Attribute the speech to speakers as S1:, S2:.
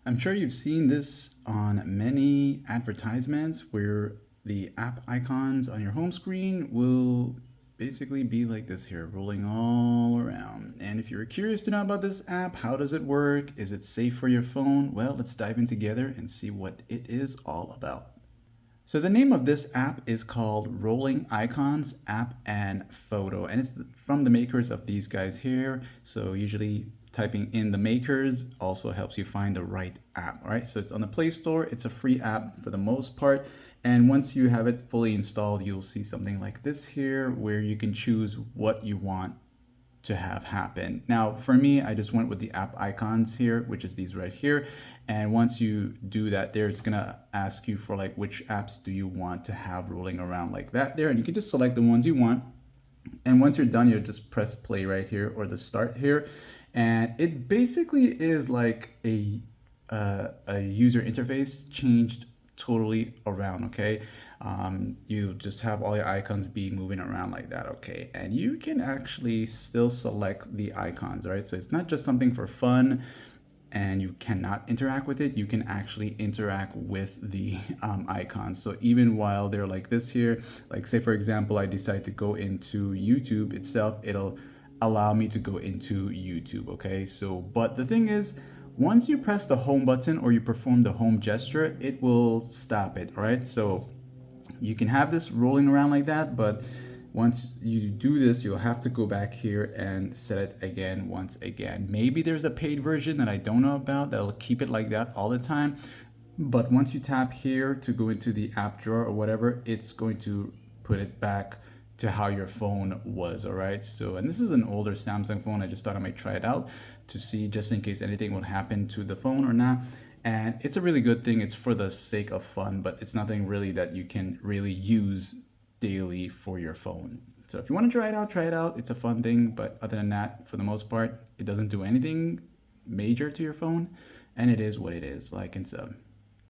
S1: I'm sure you've seen this on many advertisements where the app icons on your home screen will basically be like this here, rolling all around. And if you're curious to know about this app, how does it work? Is it safe for your phone? Well, let's dive in together and see what it is all about. So the name of this app is called Rolling Icons App and Photo, and it's from the makers of these guys here. So usually typing in the makers also helps you find the right app. All right, so it's on the Play Store. It's a free app for the most part, and once you have it fully installed, you'll see something like this here where you can choose what you want to have happen. Now, for me, I just went with the app icons here, which is these right here. And once you do that there, it's gonna ask you for like which apps do you want to have rolling around like that there. And you can just select the ones you want. And once you're done, you just press play right here or the start here. And it basically is like a user interface changed totally around, okay? You just have all your icons be moving around like that, okay? And you can actually still select the icons, right? So it's not just something for fun and you cannot interact with it. You can actually interact with the icons. So even while they're like this here, like say for example, I decide to go into YouTube itself, it'll allow me to go into YouTube, okay? So, but the thing is, once you press the home button or you perform the home gesture, it will stop it, all right? So you can have this rolling around like that, but once you do this, you'll have to go back here and set it again once again. Maybe there's a paid version that I don't know about that'll keep it like that all the time. But once you tap here to go into the app drawer or whatever, it's going to put it back to how your phone was, all right? So, and this is an older Samsung phone. I just thought I might try it out to see just in case anything would happen to the phone or not. And it's a really good thing. It's for the sake of fun, but it's nothing really that you can really use daily for your phone. So if you want to try it out, try it out. It's a fun thing, but other than that, for the most part, it doesn't do anything major to your phone, and it is what it is, like and sub.